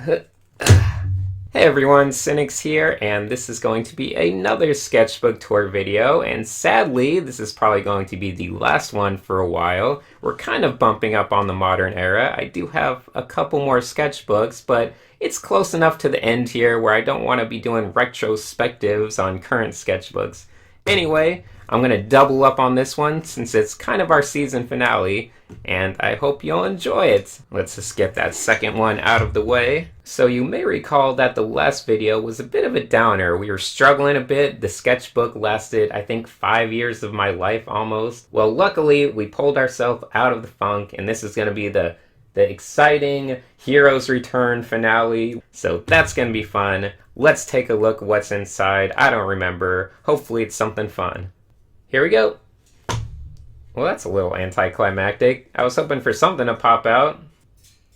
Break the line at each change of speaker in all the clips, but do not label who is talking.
Hey everyone, Cynics here, and this is going to be another sketchbook tour video, and sadly, this is probably going to be the last one for a while. We're kind of bumping up on the modern era. I do have a couple more sketchbooks, but it's close enough to the end here where I don't want to be doing retrospectives on current sketchbooks. Anyway, I'm going to double up on this one since it's kind of our season finale, and I hope you'll enjoy it. Let's just get that second one out of the way. So you may recall that the last video was a bit of a downer. We were struggling a bit. The sketchbook lasted, I think, 5 years of my life almost. Well, luckily, we pulled ourselves out of the funk, and this is going to be the exciting Heroes Return finale. So that's going to be fun. Let's take a look what's inside. I don't remember. Hopefully it's something fun. Here we go. Well, that's a little anticlimactic. I was hoping for something to pop out.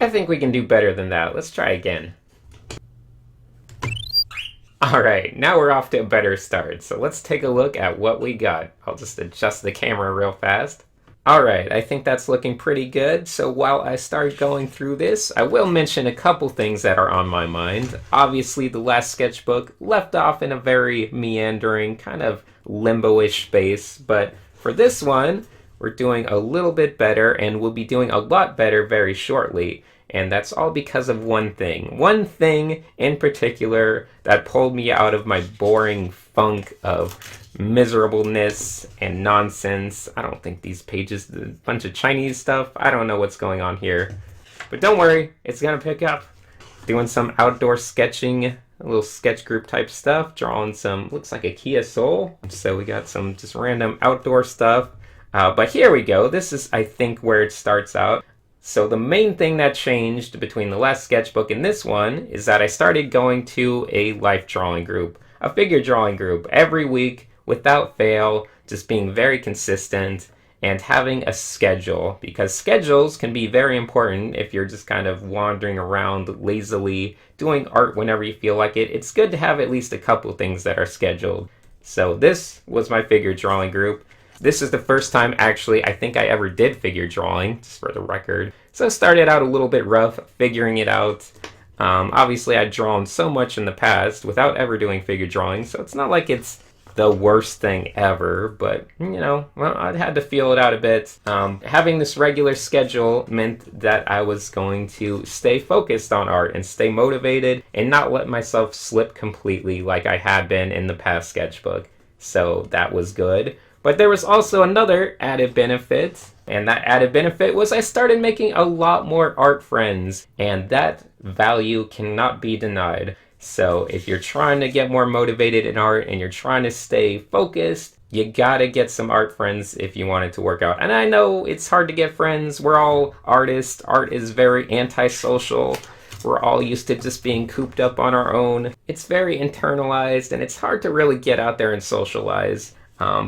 I think we can do better than that. Let's try again. Alright, now we're off to a better start. So let's take a look at what we got. I'll just adjust the camera real fast. Alright, I think that's looking pretty good. So while I start going through this, I will mention a couple things that are on my mind. Obviously, the last sketchbook left off in a very meandering, kind of limbo-ish space. But for this one, we're doing a little bit better, and we'll be doing a lot better very shortly. And that's all because of one thing. One thing in particular that pulled me out of my boring funk of miserableness and nonsense. I don't think these pages, a bunch of Chinese stuff. I don't know what's going on here. But don't worry, it's gonna pick up. Doing some outdoor sketching, a little sketch group type stuff. Drawing some, looks like a Kia Soul. So we got some just random outdoor stuff. But here we go. This is, I think, where it starts out. So the main thing that changed between the last sketchbook and this one is that I started going to a life drawing group, a figure drawing group every week without fail, just being very consistent and having a schedule, because schedules can be very important if you're just kind of wandering around lazily doing art whenever you feel like it. It's good to have at least a couple things that are scheduled. So this was my figure drawing group. This is the first time, actually, I think I ever did figure drawing, just for the record. So I started out a little bit rough, figuring it out. Obviously, I'd drawn so much in the past without ever doing figure drawing, so it's not like it's the worst thing ever, but, you know, well, I had to feel it out a bit. Having this regular schedule meant that I was going to stay focused on art and stay motivated and not let myself slip completely like I had been in the past sketchbook. So that was good. But there was also another added benefit, and that added benefit was I started making a lot more art friends, and that value cannot be denied. So if you're trying to get more motivated in art and you're trying to stay focused, you gotta get some art friends if you want it to work out. And I know it's hard to get friends. We're all artists. Art is very antisocial. We're all used to just being cooped up on our own. It's very internalized, and it's hard to really get out there and socialize.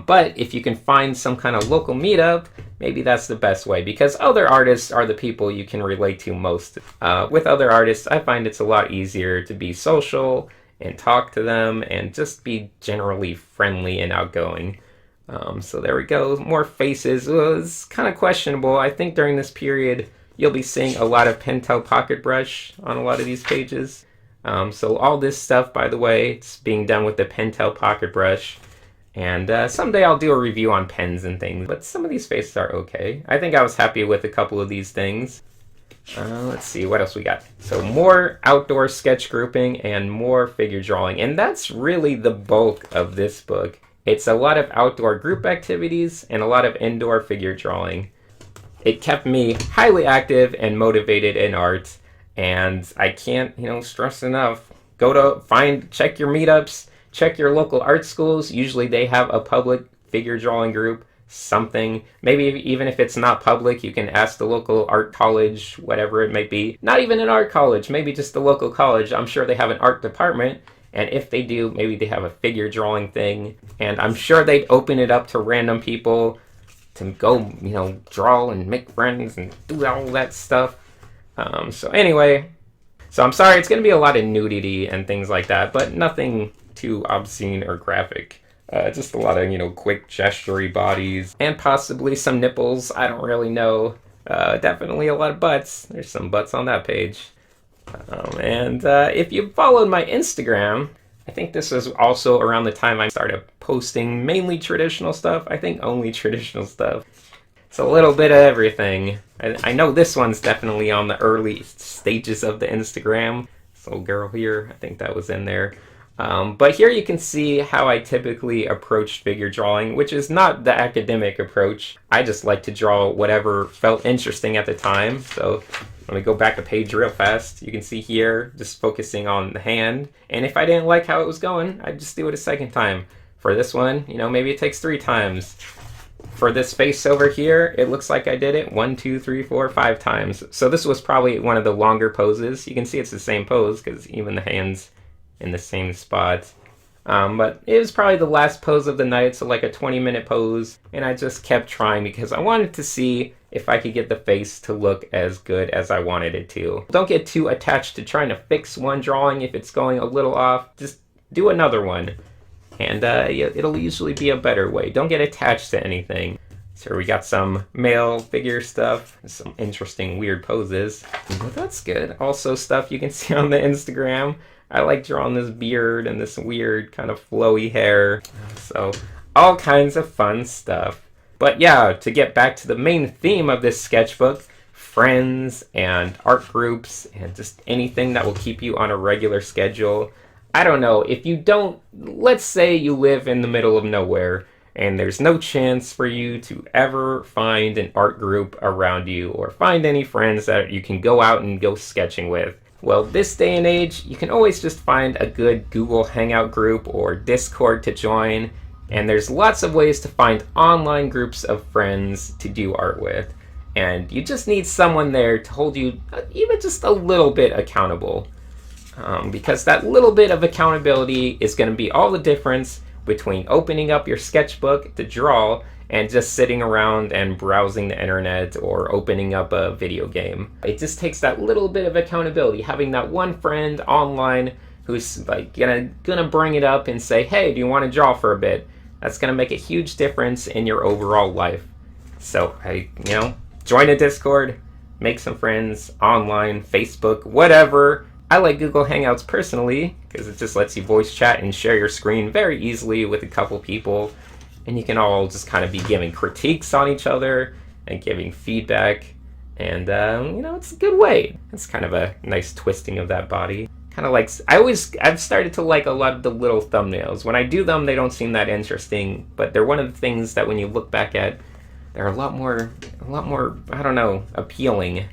But if you can find some kind of local meetup, maybe that's the best way, because other artists are the people you can relate to most. With other artists, I find it's a lot easier to be social and talk to them and just be generally friendly and outgoing. So there we go, more faces. Well, it's kind of questionable. I think during this period, you'll be seeing a lot of Pentel pocket brush on a lot of these pages. So all this stuff, by the way, it's being done with the Pentel pocket brush. And someday I'll do a review on pens and things, but some of these faces are okay. I think I was happy with a couple of these things. Let's see, what else we got? So more outdoor sketch grouping and more figure drawing. And that's really the bulk of this book. It's a lot of outdoor group activities and a lot of indoor figure drawing. It kept me highly active and motivated in art. And I can't, stress enough. Check your meetups. Check your local art schools. Usually they have a public figure drawing group, something. Maybe even if it's not public, you can ask the local art college, whatever it may be. Not even an art college, maybe just the local college. I'm sure they have an art department. And if they do, maybe they have a figure drawing thing. And I'm sure they'd open it up to random people to go, draw and make friends and do all that stuff. So anyway, I'm sorry, it's going to be a lot of nudity and things like that, but nothing too obscene or graphic. Just a lot of, quick gestury bodies and possibly some nipples. I don't really know. Definitely a lot of butts. There's some butts on that page. And if you followed my Instagram, I think this was also around the time I started posting mainly traditional stuff. I think only traditional stuff. It's a little bit of everything. I know this one's definitely on the early stages of the Instagram. This little girl here, I think that was in there. But here you can see how I typically approach figure drawing, which is not the academic approach. I just like to draw whatever felt interesting at the time. So let me go back a page real fast. You can see here, just focusing on the hand. And if I didn't like how it was going, I'd just do it a second time. For this one, you know, maybe it takes 3 times. For this face over here, it looks like I did it 1, 2, 3, 4, 5 times. So this was probably one of the longer poses. You can see it's the same pose because even the hand's in the same spot. But it was probably the last pose of the night, so like a 20-minute pose. And I just kept trying because I wanted to see if I could get the face to look as good as I wanted it to. Don't get too attached to trying to fix one drawing if it's going a little off. Just do another one. And it'll usually be a better way. Don't get attached to anything. So we got some male figure stuff, some interesting weird poses. But that's good. Also stuff you can see on the Instagram. I like drawing this beard and this weird kind of flowy hair. So all kinds of fun stuff. But yeah, to get back to the main theme of this sketchbook, friends and art groups and just anything that will keep you on a regular schedule. I don't know, if you don't, let's say you live in the middle of nowhere and there's no chance for you to ever find an art group around you or find any friends that you can go out and go sketching with. Well, this day and age, you can always just find a good Google Hangout group or Discord to join, and there's lots of ways to find online groups of friends to do art with. And you just need someone there to hold you even just a little bit accountable. Because that little bit of accountability is going to be all the difference between opening up your sketchbook to draw and just sitting around and browsing the internet or opening up a video game. It just takes that little bit of accountability, having that one friend online who's like gonna bring it up and say, hey, do you want to draw for a bit? That's gonna make a huge difference in your overall life. So join a Discord, make some friends online, Facebook, whatever. I like Google Hangouts personally because it just lets you voice chat and share your screen very easily with a couple people. And you can all just kind of be giving critiques on each other and giving feedback. And, it's a good way. It's kind of a nice twisting of that body. Kind of like, I've started to like a lot of the little thumbnails. When I do them, they don't seem that interesting. But they're one of the things that when you look back at, they're a lot more, I don't know, appealing.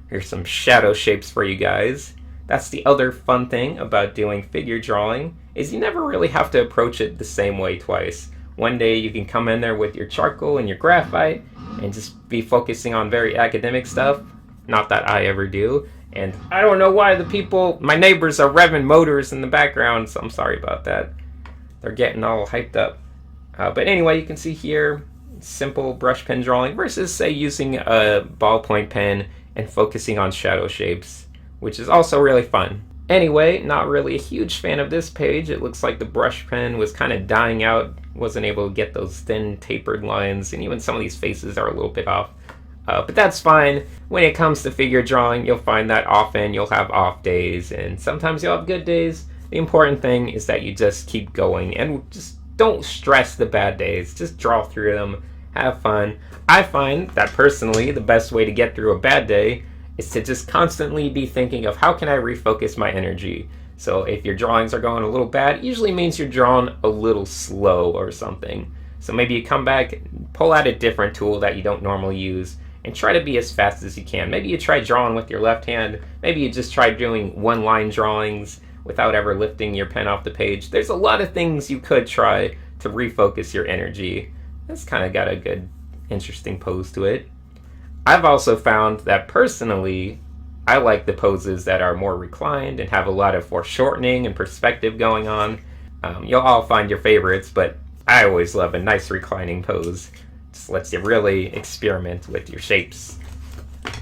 Here's some shadow shapes for you guys. That's the other fun thing about doing figure drawing, is you never really have to approach it the same way twice. One day you can come in there with your charcoal and your graphite and just be focusing on very academic stuff. Not that I ever do. And I don't know why my neighbors are revving motors in the background, so I'm sorry about that. They're getting all hyped up. But anyway, you can see here, simple brush pen drawing versus, say, using a ballpoint pen and focusing on shadow shapes, which is also really fun. Anyway, not really a huge fan of this page. It looks like the brush pen was kind of dying out. Wasn't able to get those thin tapered lines, and even some of these faces are a little bit off. But that's fine. When it comes to figure drawing, you'll find that often you'll have off days, and sometimes you'll have good days. The important thing is that you just keep going, and just don't stress the bad days. Just draw through them, have fun. I find that personally, the best way to get through a bad day is to just constantly be thinking of how can I refocus my energy. So if your drawings are going a little bad, it usually means you're drawing a little slow or something. So maybe you come back, pull out a different tool that you don't normally use, and try to be as fast as you can. Maybe you try drawing with your left hand. Maybe you just try doing one-line drawings without ever lifting your pen off the page. There's a lot of things you could try to refocus your energy. That's kind of got a good, interesting pose to it. I've also found that personally, I like the poses that are more reclined and have a lot of foreshortening and perspective going on. You'll all find your favorites, but I always love a nice reclining pose. Just lets you really experiment with your shapes.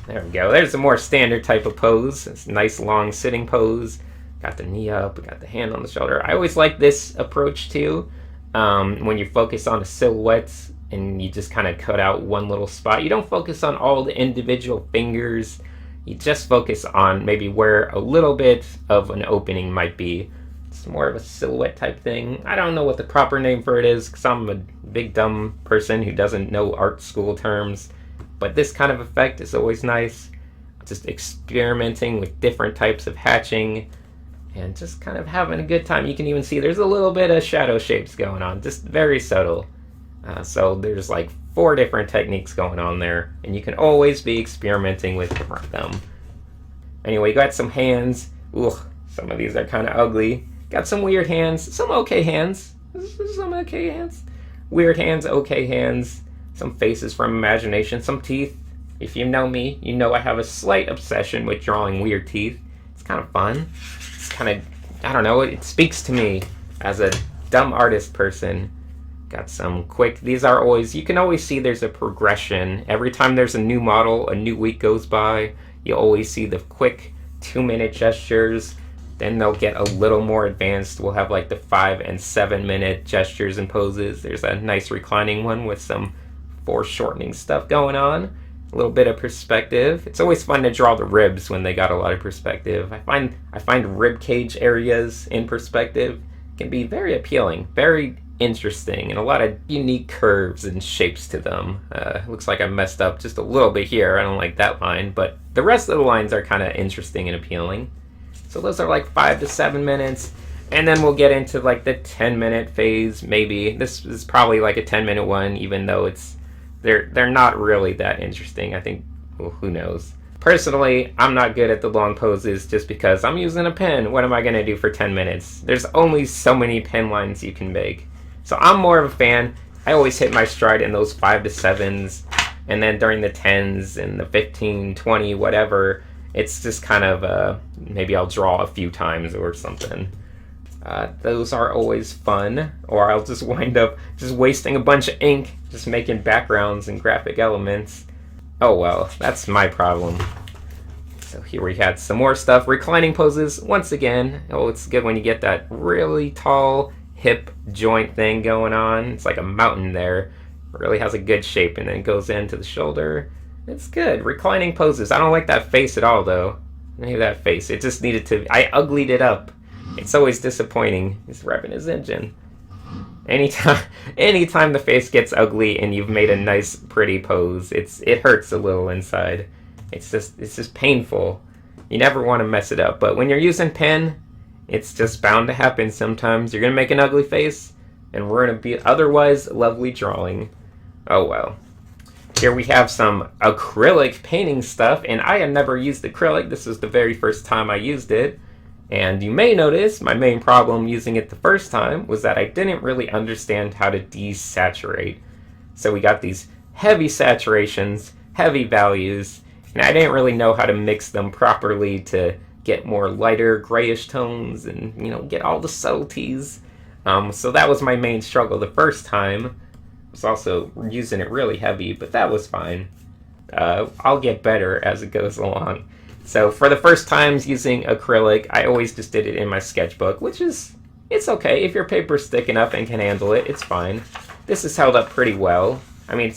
There we go. There's a more standard type of pose. It's a nice long sitting pose. Got the knee up, we got the hand on the shoulder. I always like this approach too. When you focus on a silhouette and you just kind of cut out one little spot. You don't focus on all the individual fingers. you just focus on maybe where a little bit of an opening might be. It's more of a silhouette type thing. I don't know what the proper name for it is because I'm a big dumb person who doesn't know art school terms. But this kind of effect is always nice. Just experimenting with different types of hatching and just kind of having a good time. You can even see there's a little bit of shadow shapes going on, just very subtle. So there's like 4 different techniques going on there, and you can always be experimenting with different of them. Anyway, you got some hands. Ugh, some of these are kind of ugly. Got some weird hands, some okay hands. Some okay hands. Weird hands, okay hands. Some faces from imagination, some teeth. If you know me, you know I have a slight obsession with drawing weird teeth. It's kind of fun. It's kind of, I don't know, it speaks to me as a dumb artist person. Got some quick, these are always, you can always see there's a progression. Every time there's a new model, a new week goes by, you always see the quick 2-minute gestures. Then they'll get a little more advanced. We'll have like the 5 and 7-minute gestures and poses. There's a nice reclining one with some foreshortening stuff going on. A little bit of perspective. It's always fun to draw the ribs when they got a lot of perspective. I find rib cage areas in perspective can be very appealing, very interesting, and a lot of unique curves and shapes to them. Looks like I messed up just a little bit here. I don't like that line, but the rest of the lines are kind of interesting and appealing. So those are like 5 to 7 minutes, and then we'll get into like the 10-minute phase. Maybe this is probably like a 10-minute one, even though they're not really that interesting. I think, well, who knows. Personally, I'm not good at the long poses just because I'm using a pen. What am I gonna do for 10 minutes? There's only so many pen lines you can make. So I'm more of a fan. I always hit my stride in those 5 to 7s, and then during the 10s and the 15, 20, whatever, it's just kind of maybe I'll draw a few times or something. Those are always fun, or I'll just wind up just wasting a bunch of ink just making backgrounds and graphic elements. Oh well, that's my problem. So here we had some more stuff. Reclining poses, once again. Oh, it's good when you get that really tall hip joint thing going on. It's like a mountain there. It really has a good shape, and then it goes into the shoulder. It's good. Reclining poses. I don't like that face at all, though. Maybe that face. It just needed to... I uglied it up. It's always disappointing. He's revving his engine. Anytime the face gets ugly and you've made a nice, pretty pose, it hurts a little inside. It's just painful. You never want to mess it up. But when you're using pen, it's just bound to happen sometimes. You're going to make an ugly face, and we're going to be otherwise lovely drawing. Oh well. Here we have some acrylic painting stuff, and I had never used acrylic. This was the very first time I used it. And you may notice my main problem using it the first time was that I didn't really understand how to desaturate. So we got these heavy saturations, heavy values, and I didn't really know how to mix them properly to get more lighter grayish tones and, you know, get all the subtleties. So that was my main struggle the first time. I was also using it really heavy, but that was fine. I'll get better as it goes along. So for the first times using acrylic, I always just did it in my sketchbook, which is, it's okay. If your paper's thick enough and can handle it, it's fine. This has held up pretty well. I mean,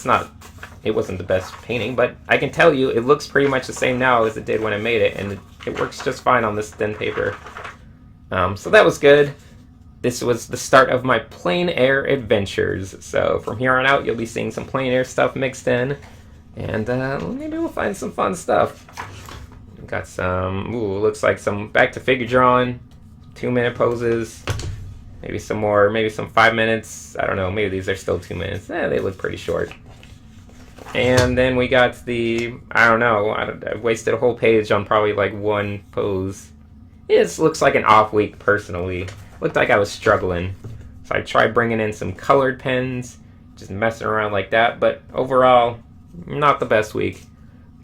it wasn't the best painting, but I can tell you it looks pretty much the same now as it did when I made it, and it works just fine on this thin paper. So that was good. This was the start of my plein air adventures. So from here on out, you'll be seeing some plein air stuff mixed in, and maybe we'll find some fun stuff. Got some, looks like some back to figure drawing, 2-minute poses, maybe some more, maybe some 5 minutes. I don't know, maybe these are still 2 minutes. They look pretty short. And then we got the, I don't know, I wasted a whole page on probably like one pose. It looks like an off week personally. Looked like I was struggling. So I tried bringing in some colored pens, just messing around like that, but overall, not the best week.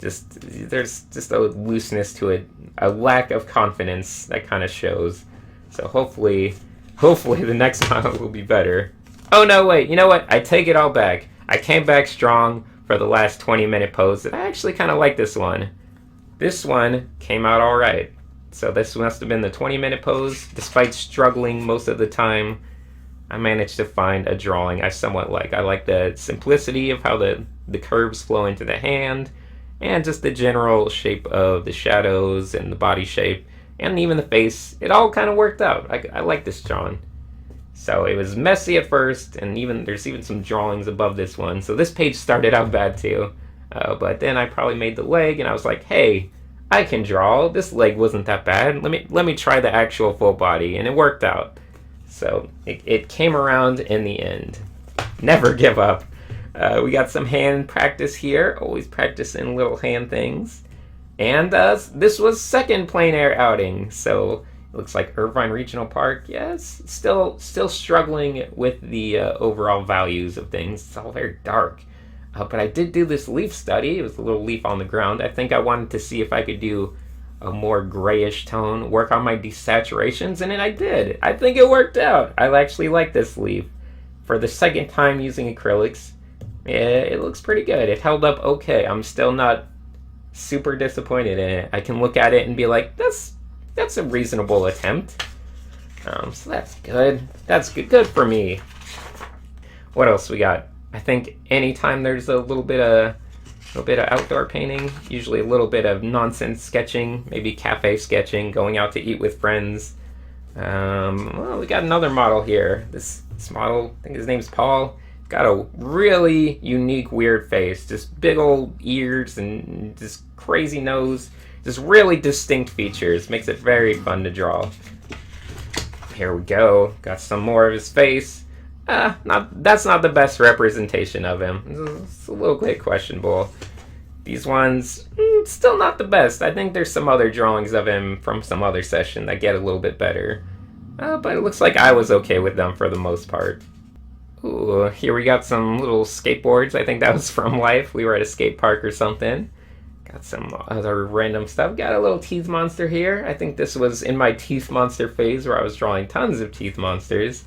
There's just a looseness to it, a lack of confidence that kind of shows. So hopefully the next model will be better. Oh no, wait, you know what? I take it all back. I came back strong for the last 20-minute pose. I actually kind of like this one. This one came out all right. So this must have been the 20-minute pose. Despite struggling most of the time, I managed to find a drawing I somewhat like. I like the simplicity of how the curves flow into the hand. and just the general shape of the shadows and the body shape and even the face. It all kind of worked out. I like this drawing. So it was messy at first, and there's even some drawings above this one. So this page started out bad too, but then I probably made the leg, and I was like, hey, I can draw. This leg wasn't that bad. Let me try the actual full body, and it worked out. So it came around in the end. Never give up. We got some hand practice here. Always practicing little hand things. And this was second plein air outing, so it looks like Irvine Regional Park. Yes, still struggling with the overall values of things. It's all very dark. But I did do this leaf study. It was a little leaf on the ground. I think I wanted to see if I could do a more grayish tone, work on my desaturations, and then I did. I think it worked out. I actually like this leaf. For the second time using acrylics, it looks pretty good. It held up okay. I'm still not super disappointed in it. I can look at it and be like, that's a reasonable attempt. So that's good. That's good for me. What else we got? I think anytime there's a little bit of outdoor painting, usually a little bit of nonsense sketching, maybe cafe sketching, going out to eat with friends. Well, we got another model here. This model, I think his name's Paul. Got a really unique, weird face. Just big old ears and just crazy nose. Just really distinct features. Makes it very fun to draw. Here we go. Got some more of his face. That's not the best representation of him. It's a little bit questionable. These ones, still not the best. I think there's some other drawings of him from some other session that get a little bit better. But it looks like I was okay with them for the most part. Ooh, here we got some little skateboards. I think that was from life. We were at a skate park or something. Got some other random stuff. Got a little teeth monster here. I think this was in my teeth monster phase where I was drawing tons of teeth monsters.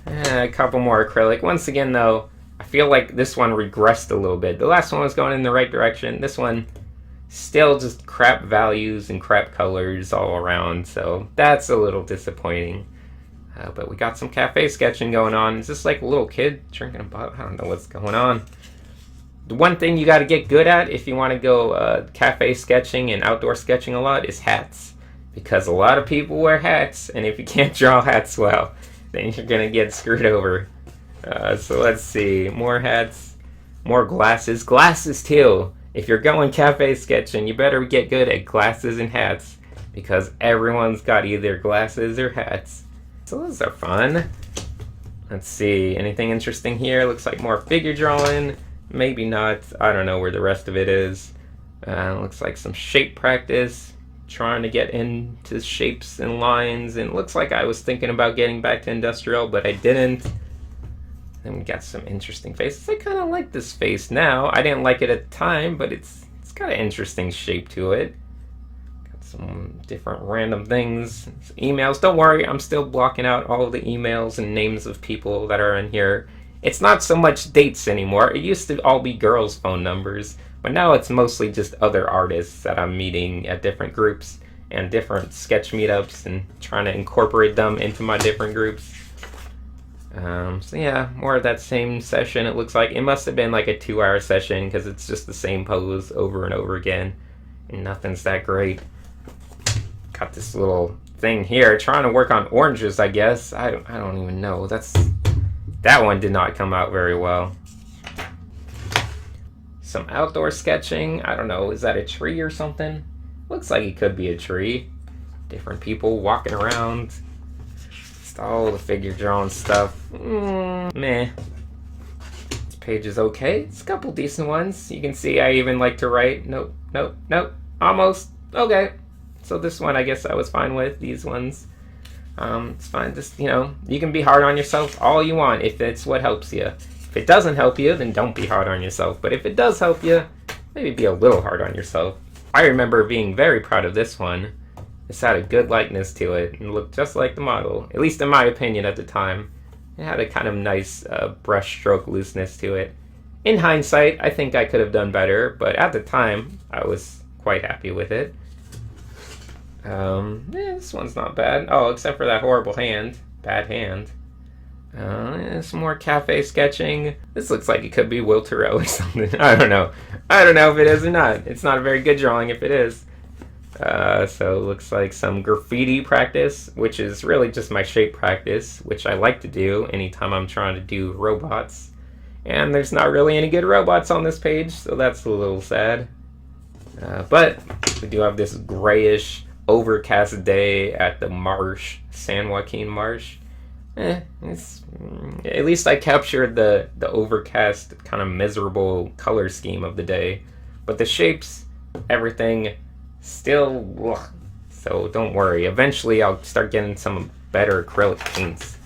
A couple more acrylic. Once again, though, I feel like this one regressed a little bit. The last one was going in the right direction. This one, still just crap values and crap colors all around. So that's a little disappointing. But we got some cafe sketching going on. It's just like a little kid drinking a bottle. I don't know what's going on. The one thing you got to get good at if you want to go cafe sketching and outdoor sketching a lot is hats. Because a lot of people wear hats, and if you can't draw hats well, then you're going to get screwed over. So let's see. More hats. More glasses. Glasses too. If you're going cafe sketching, you better get good at glasses and hats. Because everyone's got either glasses or hats. So those are fun. Let's see. Anything interesting here? Looks like more figure drawing. Maybe not. I don't know where the rest of it is. Looks like some shape practice. Trying to get into shapes and lines. And it looks like I was thinking about getting back to industrial, but I didn't. Then we got some interesting faces. I kind of like this face now. I didn't like it at the time, but it's got an interesting shape to it. Got some different random things. Some emails. Don't worry, I'm still blocking out all of the emails and names of people that are in here. It's not so much dates anymore. It used to all be girls' phone numbers, but now it's mostly just other artists that I'm meeting at different groups and different sketch meetups and trying to incorporate them into my different groups. So yeah, more of that same session. It looks like it must have been like a 2-hour session because it's just the same pose over and over again, and nothing's that great. Got this little thing here, trying to work on oranges, I guess. I don't even know. That one did not come out very well. Some outdoor sketching. I don't know. Is that a tree or something? Looks like it could be a tree. Different people walking around. Just all the figure drawing stuff. Meh. This page is okay. It's a couple decent ones. You can see I even like to write. Nope, nope, nope. Almost. Okay. So this one I guess I was fine with. These ones. It's fine. Just, you can be hard on yourself all you want if it's what helps you. If it doesn't help you, then don't be hard on yourself. But if it does help you, maybe be a little hard on yourself. I remember being very proud of this one. This had a good likeness to it and looked just like the model, at least in my opinion at the time. It had a kind of nice brush stroke looseness to it. In hindsight, I think I could have done better, but at the time, I was quite happy with it. This one's not bad. Oh, except for that horrible hand. Bad hand. Some more cafe sketching. This looks like it could be Will Turrell or something. I don't know. I don't know if it is or not. It's not a very good drawing if it is. So it looks like some graffiti practice, which is really just my shape practice, which I like to do anytime I'm trying to do robots. And there's not really any good robots on this page, so that's a little sad. But we do have this grayish, overcast day at the marsh, San Joaquin Marsh. At least I captured the overcast, kind of miserable color scheme of the day. But the shapes, everything, still, ugh. So don't worry. Eventually I'll start getting some better acrylic paints.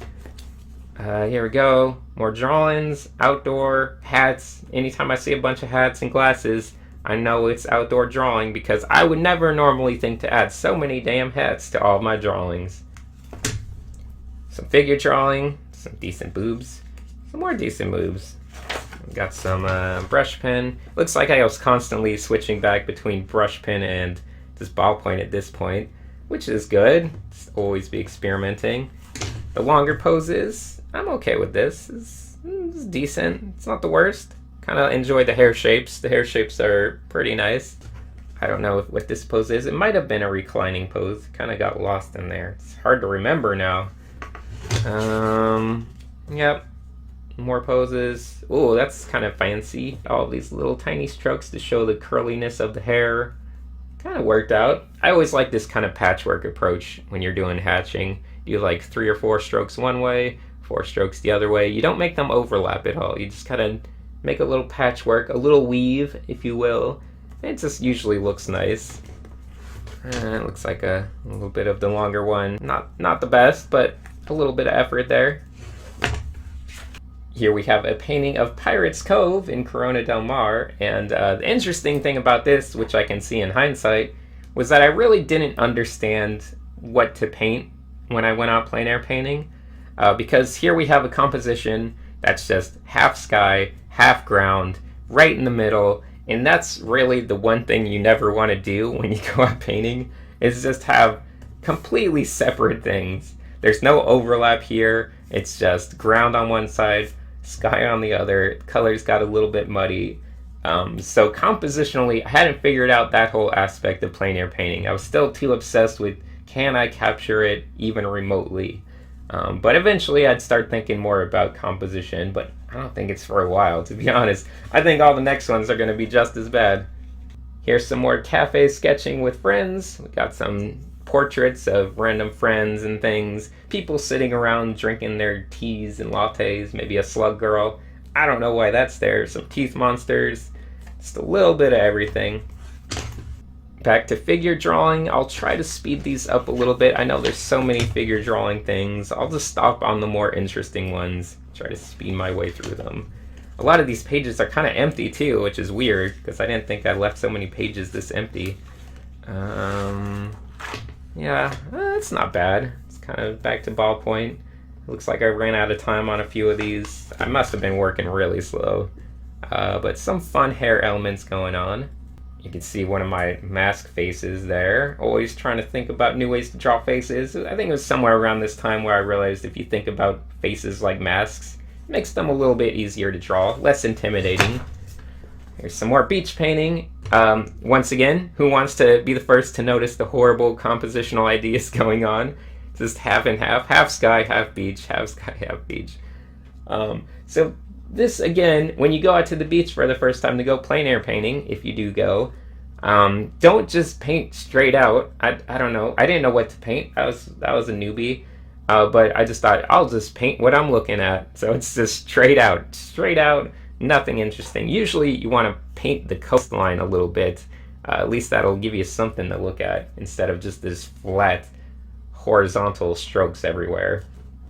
Here we go. More drawings, outdoor, hats. Anytime I see a bunch of hats and glasses, I know it's outdoor drawing because I would never normally think to add so many damn hats to all of my drawings. Some figure drawing, some decent boobs, some more decent boobs. Got some brush pen. Looks like I was constantly switching back between brush pen and just ballpoint at this point, which is good. Just always be experimenting. The longer poses, I'm okay with this. It's decent. It's not the worst. Kind of enjoy the hair shapes. The hair shapes are pretty nice. I don't know what this pose is. It might have been a reclining pose. Kind of got lost in there. It's hard to remember now. Yep. More poses. Oh, that's kind of fancy. All these little tiny strokes to show the curliness of the hair. Kind of worked out. I always like this kind of patchwork approach when you're doing hatching. You like 3 or 4 strokes one way, 4 strokes the other way. You don't make them overlap at all. You just kind of make a little patchwork, a little weave, if you will. It just usually looks nice. It looks like a little bit of the longer one. Not the best, but a little bit of effort there. Here we have a painting of Pirates Cove in Corona del Mar, and the interesting thing about this, which I can see in hindsight, was that I really didn't understand what to paint when I went out plein air painting, because here we have a composition that's just half sky, half ground, right in the middle, and that's really the one thing you never want to do when you go out painting, is just have completely separate things. There's no overlap here. It's just ground on one side, sky on the other. Colors got a little bit muddy. So compositionally, I hadn't figured out that whole aspect of plein air painting. I was still too obsessed with, can I capture it even remotely? But eventually I'd start thinking more about composition, but I don't think it's for a while, to be honest. I think all the next ones are going to be just as bad. Here's some more cafe sketching with friends. We got some portraits of random friends and things. People sitting around drinking their teas and lattes. Maybe a slug girl. I don't know why that's there. Some teeth monsters. Just a little bit of everything. Back to figure drawing. I'll try to speed these up a little bit. I know there's so many figure drawing things. I'll just stop on the more interesting ones. Try to speed my way through them. A lot of these pages are kind of empty too, which is weird because I didn't think I left so many pages this empty. Yeah, it's not bad. It's kind of back to ballpoint. Looks like I ran out of time on a few of these. I must have been working really slow. But some fun hair elements going on. You can see one of my mask faces there. Always trying to think about new ways to draw faces. I think it was somewhere around this time where I realized if you think about faces like masks, it makes them a little bit easier to draw, less intimidating. Here's some more beach painting. Once again, who wants to be the first to notice the horrible compositional ideas going on? Just half and half sky, half beach, half sky, half beach. So this, again, when you go out to the beach for the first time to go plein air painting, if you do go, don't just paint straight out. I don't know. I didn't know what to paint. I was a newbie. But I just thought, I'll just paint what I'm looking at. So it's just straight out, nothing interesting. Usually you want to paint the coastline a little bit. At least that'll give you something to look at instead of just this flat, horizontal strokes everywhere.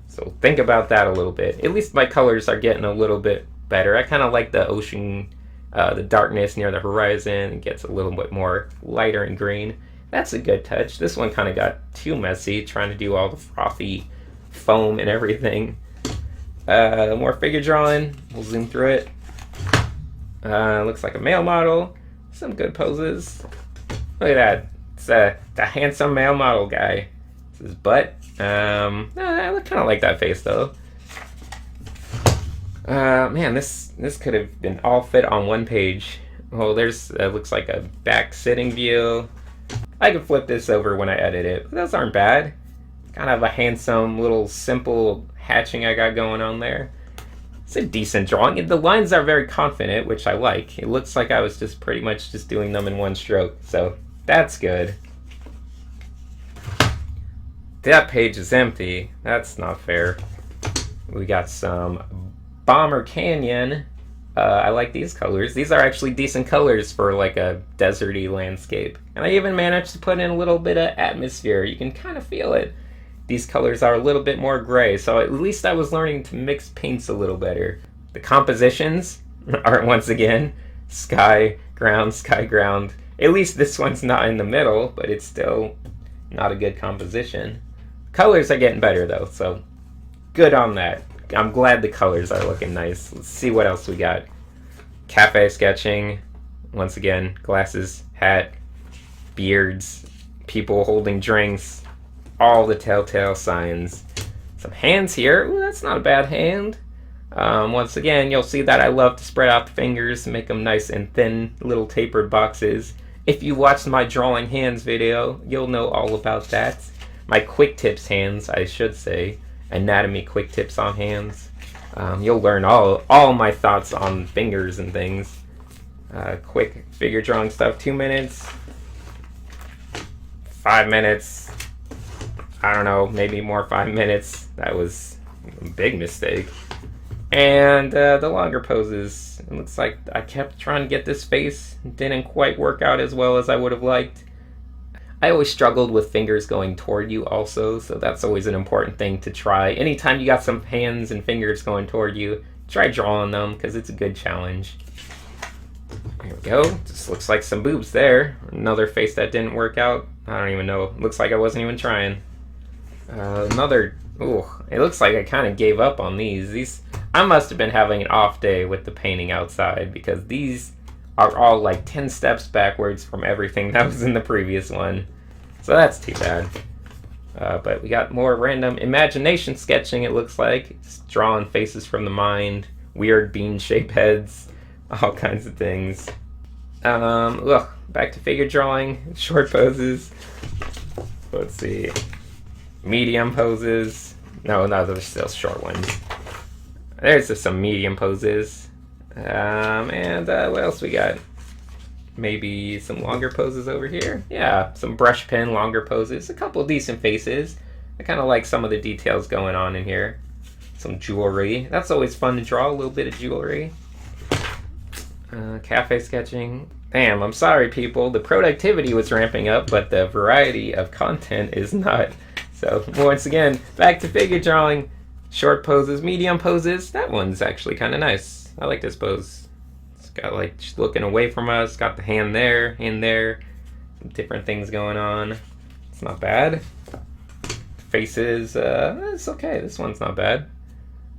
So think about that a little bit. At least my colors are getting a little bit better. I kind of like the ocean, the darkness near the horizon. It gets a little bit more lighter and green. That's a good touch. This one kind of got too messy, trying to do all the frothy foam and everything. More figure drawing. We'll zoom through it. Looks like a male model. Some good poses. Look at that. It's the handsome male model guy. This is his butt. I kind of like that face though. Man, this could have been all fit on one page. Well, there's looks like a back sitting view. I could flip this over when I edit it, but those aren't bad. Kind of a handsome little simple hatching I got going on there. It's a decent drawing. The lines are very confident, which I like. It looks like I was just pretty much just doing them in one stroke, so that's good. That page is empty. That's not fair. We got some Bomber Canyon. I like these colors. These are actually decent colors for like a deserty landscape. And I even managed to put in a little bit of atmosphere. You can kind of feel it. These colors are a little bit more gray, so at least I was learning to mix paints a little better. The compositions are once again sky, ground, sky, ground. At least this one's not in the middle, but it's still not a good composition. Colors are getting better though, so good on that. I'm glad the colors are looking nice. Let's see what else we got. Cafe sketching. Once again, glasses, hat, beards, people holding drinks, all the telltale signs. Some hands here. Ooh, that's not a bad hand. Once again, you'll see that I love to spread out the fingers, make them nice and thin, little tapered boxes. If you watched my drawing hands video, you'll know all about that. My quick tips hands, I should say. Anatomy quick tips on hands. You'll learn all my thoughts on fingers and things. Quick figure drawing stuff, 2 minutes, 5 minutes, I don't know, maybe more 5 minutes. That was a big mistake. And the longer poses, it looks like I kept trying to get this face. Didn't quite work out as well as I would have liked. I always struggled with fingers going toward you also, so that's always an important thing to try. Anytime you got some hands and fingers going toward you, try drawing them, because it's a good challenge. Here we go. Just looks like some boobs there. Another face that didn't work out. I don't even know. Looks like I wasn't even trying. Ooh, it looks like I kind of gave up on these. I must have been having an off day with the painting outside, because these are all like 10 steps backwards from everything that was in the previous one. So that's too bad. But we got more random imagination sketching, it looks like. Just drawing faces from the mind, weird bean-shaped heads, all kinds of things. Back to figure drawing, short poses. Let's see. Medium poses. No, those are still short ones. There's just some medium poses. And what else we got? Maybe some longer poses over here. Yeah, some brush pen longer poses. A couple decent faces. I kind of like some of the details going on in here. Some jewelry. That's always fun to draw, a little bit of jewelry. Cafe sketching. Damn, I'm sorry people. The productivity was ramping up, but the variety of content is not. So once again, back to figure drawing. Short poses, medium poses. That one's actually kind of nice. I like this pose. It's got like just looking away from us. Got the hand there, some different things going on. It's not bad. Faces, it's okay. This one's not bad.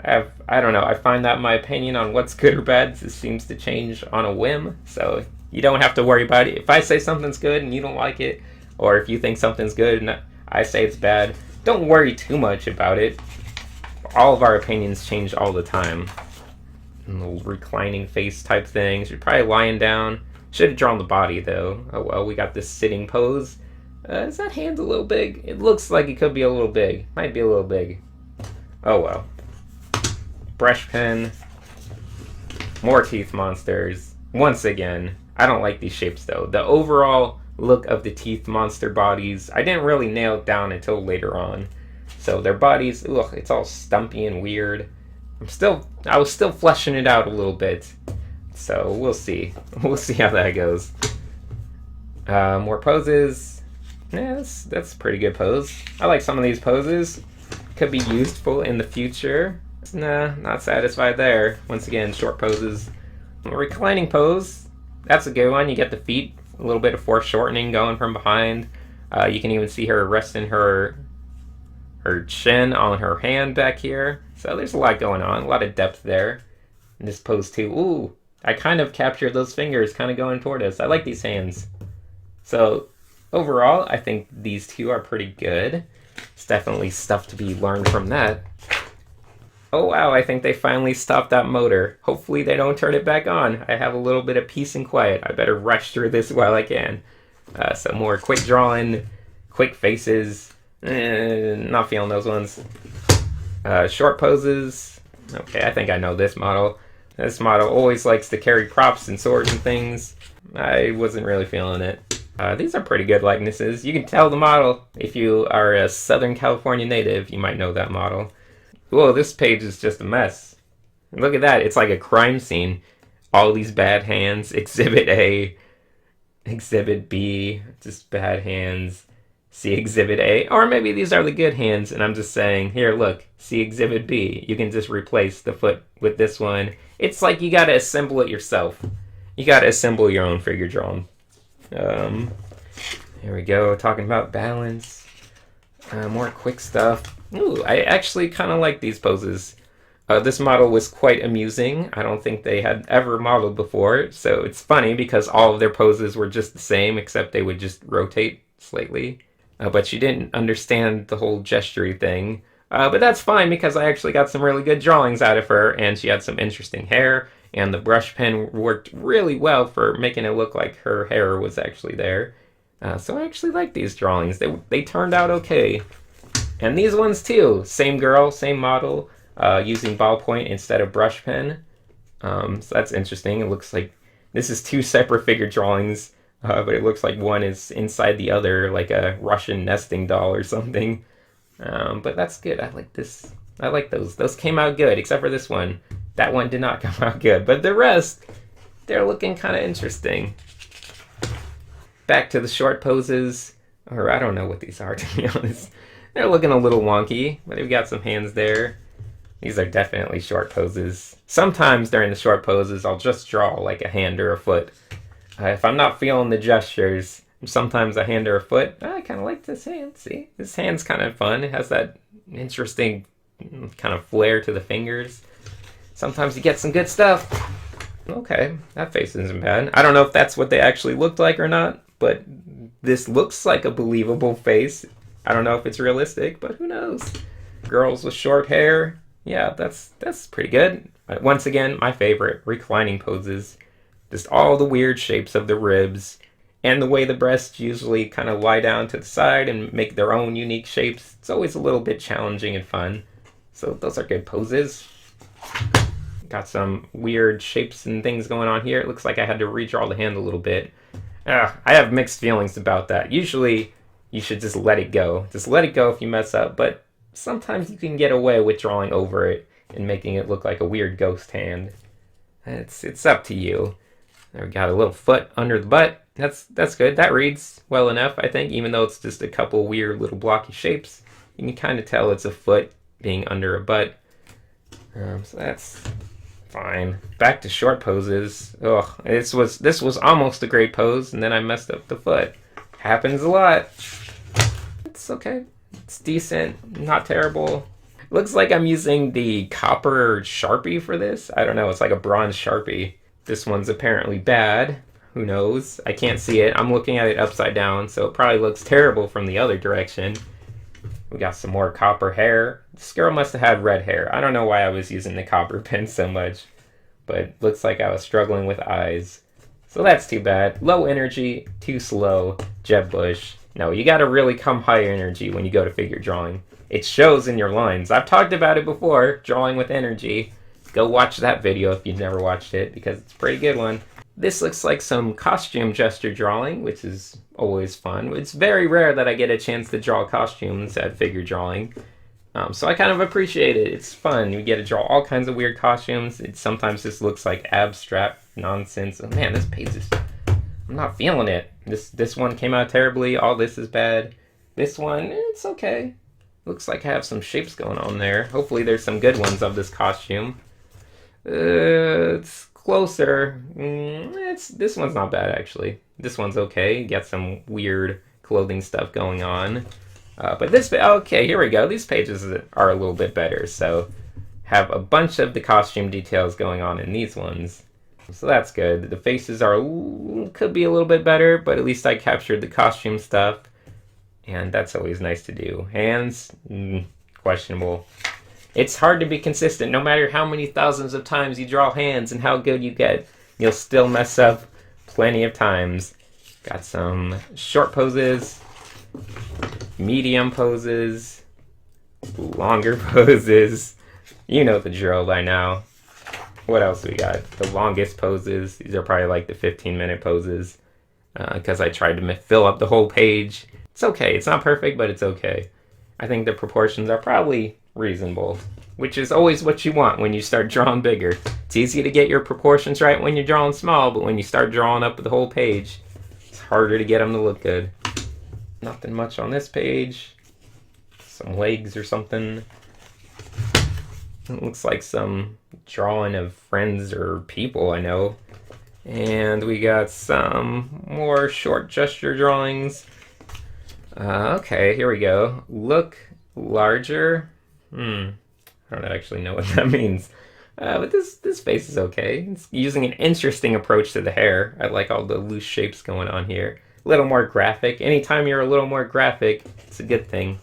I don't know. I find that my opinion on what's good or bad just seems to change on a whim. So you don't have to worry about it. If I say something's good and you don't like it, or if you think something's good and I say it's bad, don't worry too much about it. All of our opinions change all the time. Little reclining face type things. You're probably lying down. Should have drawn the body though. Oh well, we got this sitting pose. Is that hand a little big? It looks like it could be a little big. Might be a little big. Oh well. Brush pen. More teeth monsters. Once again, I don't like these shapes though. The overall look of the teeth monster bodies, I didn't really nail it down until later on. So their bodies, ugh, it's all stumpy and weird. I was still fleshing it out a little bit. So we'll see. We'll see how that goes. More poses. Yeah, that's a pretty good pose. I like some of these poses. Could be useful in the future. Nah, not satisfied there. Once again, short poses. Reclining pose. That's a good one. You get the feet, a little bit of foreshortening going from behind. You can even see her resting her chin on her hand back here. So there's a lot going on, a lot of depth there in this pose too. Ooh, I kind of captured those fingers kind of going toward us. I like these hands. So overall, I think these two are pretty good. It's definitely stuff to be learned from that. Oh wow, I think they finally stopped that motor. Hopefully they don't turn it back on. I have a little bit of peace and quiet. I better rush through this while I can. Some more quick drawing, quick faces. Not feeling those ones. Short poses. Okay, I think I know this model. This model always likes to carry props and swords and things. I wasn't really feeling it. These are pretty good likenesses. You can tell the model. If you are a Southern California native, you might know that model. Whoa, this page is just a mess. Look at that. It's like a crime scene. All these bad hands. Exhibit A. Exhibit B. Just bad hands. See Exhibit A. Or maybe these are the good hands, and I'm just saying, here, look. See Exhibit B. You can just replace the foot with this one. It's like you gotta assemble it yourself. You gotta assemble your own figure drawing. Here we go, talking about balance. More quick stuff. Ooh, I actually kind of like these poses. This model was quite amusing. I don't think they had ever modeled before, so it's funny because all of their poses were just the same, except they would just rotate slightly. But she didn't understand the whole gestury thing. But that's fine because I actually got some really good drawings out of her, and she had some interesting hair, and the brush pen worked really well for making it look like her hair was actually there. So I actually like these drawings. They turned out okay. And these ones too. Same girl, same model, using ballpoint instead of brush pen. So that's interesting. It looks like this is two separate figure drawings, but it looks like one is inside the other, like a Russian nesting doll or something. But that's good. I like this. I like those. Those came out good, except for this one. That one did not come out good. But the rest, they're looking kind of interesting. Back to the short poses. Or I don't know what these are, to be honest. They're looking a little wonky, but they've got some hands there. These are definitely short poses. Sometimes during the short poses, I'll just draw like a hand or a foot. If I'm not feeling the gestures, sometimes a hand or a foot. I kind of like this hand. See, this hand's kind of fun. It has that interesting kind of flair to the fingers. Sometimes you get some good stuff. Okay, that face isn't bad. I don't know if that's what they actually looked like or not, but this looks like a believable face. I don't know if it's realistic, but who knows? Girls with short hair. Yeah, that's pretty good. Once again, my favorite, reclining poses. Just all the weird shapes of the ribs and the way the breasts usually kind of lie down to the side and make their own unique shapes. It's always a little bit challenging and fun. So those are good poses. Got some weird shapes and things going on here. It looks like I had to redraw the hand a little bit. I have mixed feelings about that. Usually, you should just let it go. Just let it go if you mess up, but sometimes you can get away with drawing over it and making it look like a weird ghost hand. It's up to you. There we got a little foot under the butt. That's good. That reads well enough, I think, even though it's just a couple weird little blocky shapes. You can kind of tell it's a foot being under a butt. So that's fine. Back to short poses. Ugh, this was almost a great pose, and then I messed up the foot. Happens a lot. It's okay. It's decent. Not terrible. Looks like I'm using the copper Sharpie for this. I don't know. It's like a bronze Sharpie. This one's apparently bad. Who knows? I can't see it. I'm looking at it upside down, so it probably looks terrible from the other direction. We got some more copper hair. This girl must have had red hair. I don't know why I was using the copper pen so much, but looks like I was struggling with eyes. So that's too bad. Low energy, too slow, Jeb Bush. No, you gotta really come high energy when you go to figure drawing. It shows in your lines. I've talked about it before, drawing with energy. Go watch that video if you've never watched it, because it's a pretty good one. This looks like some costume gesture drawing, which is always fun. It's very rare that I get a chance to draw costumes at figure drawing. So I kind of appreciate it. It's fun. You get to draw all kinds of weird costumes. It sometimes just looks like abstract nonsense. Oh man, this page is... I'm not feeling it. This one came out terribly. All this is bad. This one, it's okay. Looks like I have some shapes going on there. Hopefully there's some good ones of this costume. It's closer. This one's not bad, actually. This one's okay. Got some weird clothing stuff going on. But this... Okay, here we go. These pages are a little bit better. So have a bunch of the costume details going on in these ones. So that's good. The faces could be a little bit better, but at least I captured the costume stuff. And that's always nice to do. Hands, questionable. It's hard to be consistent. No matter how many thousands of times you draw hands and how good you get, you'll still mess up plenty of times. Got some short poses, medium poses, longer poses. You know the drill by now. What else we got? The longest poses. These are probably like the 15-minute poses because I tried to fill up the whole page. It's okay. It's not perfect, but it's okay. I think the proportions are probably reasonable, which is always what you want when you start drawing bigger. It's easy to get your proportions right when you're drawing small, but when you start drawing up the whole page, it's harder to get them to look good. Nothing much on this page. Some legs or something. It looks like some drawing of friends or people I know. And we got some more short gesture drawings. Okay, here we go. Look larger. I don't actually know what that means. But this face is okay. It's using an interesting approach to the hair. I like all the loose shapes going on here. A little more graphic. Anytime you're a little more graphic, it's a good thing.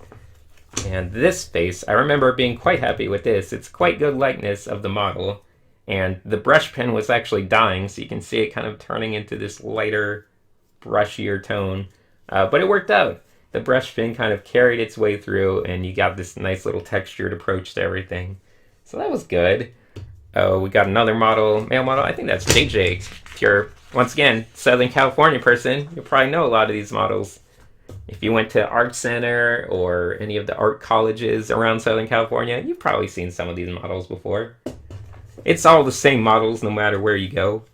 And this face, I remember being quite happy with this. It's quite good likeness of the model. And the brush pen was actually dying, so you can see it kind of turning into this lighter, brushier tone. But it worked out. The brush pen kind of carried its way through, and you got this nice little textured approach to everything. So that was good. Oh, we got another model, male model. I think that's JJ. If you're, once again, Southern California person, you'll probably know a lot of these models. If you went to Art Center or any of the art colleges around Southern California, you've probably seen some of these models before. It's all the same models no matter where you go.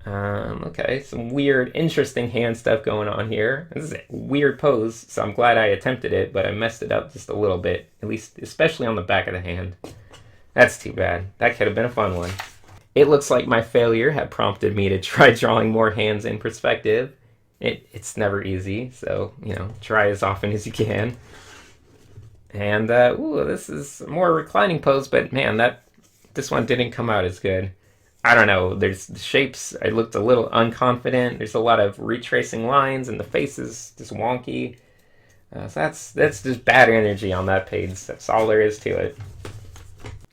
Okay, some weird, interesting hand stuff going on here. This is a weird pose, so I'm glad I attempted it, but I messed it up just a little bit, at least, especially on the back of the hand. That's too bad. That could have been a fun one. It looks like my failure had prompted me to try drawing more hands in perspective. It's never easy, so, you know, try as often as you can. And, ooh, this is more reclining pose, but man, this one didn't come out as good. I don't know, there's the shapes, I looked a little unconfident. There's a lot of retracing lines, and the face is just wonky. So that's just bad energy on that page. That's all there is to it.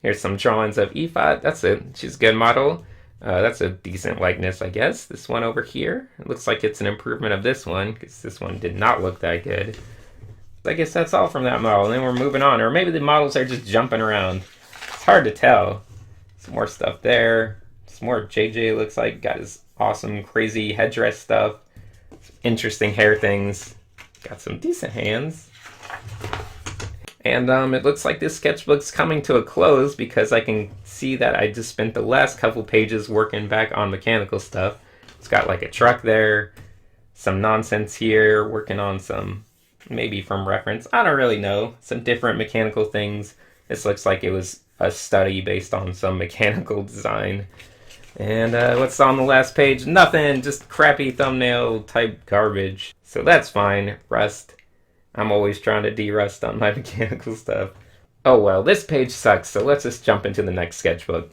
Here's some drawings of Aoife. She's a good model. That's a decent likeness, I guess. This one over here, it looks like it's an improvement of this one, because this one did not look that good. I guess that's all from that model, and then we're moving on. Or maybe the models are just jumping around. It's hard to tell. Some more stuff there. Some more JJ looks like. Got his awesome, crazy headdress stuff. Some interesting hair things. Got some decent hands. And it looks like this sketchbook's coming to a close because I can see that I just spent the last couple pages working back on mechanical stuff. It's got like a truck there, some nonsense here, working on some, maybe from reference, I don't really know, some different mechanical things. This looks like it was a study based on some mechanical design. And what's on the last page? Nothing, just crappy thumbnail type garbage. So that's fine, rust. I'm always trying to de-rust on my mechanical stuff. Oh well, this page sucks, so let's just jump into the next sketchbook.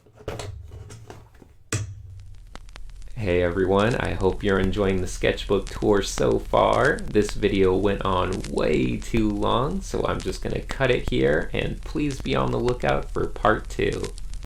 Hey everyone, I hope you're enjoying the sketchbook tour so far. This video went on way too long, so I'm just gonna cut it here, and please be on the lookout for part 2.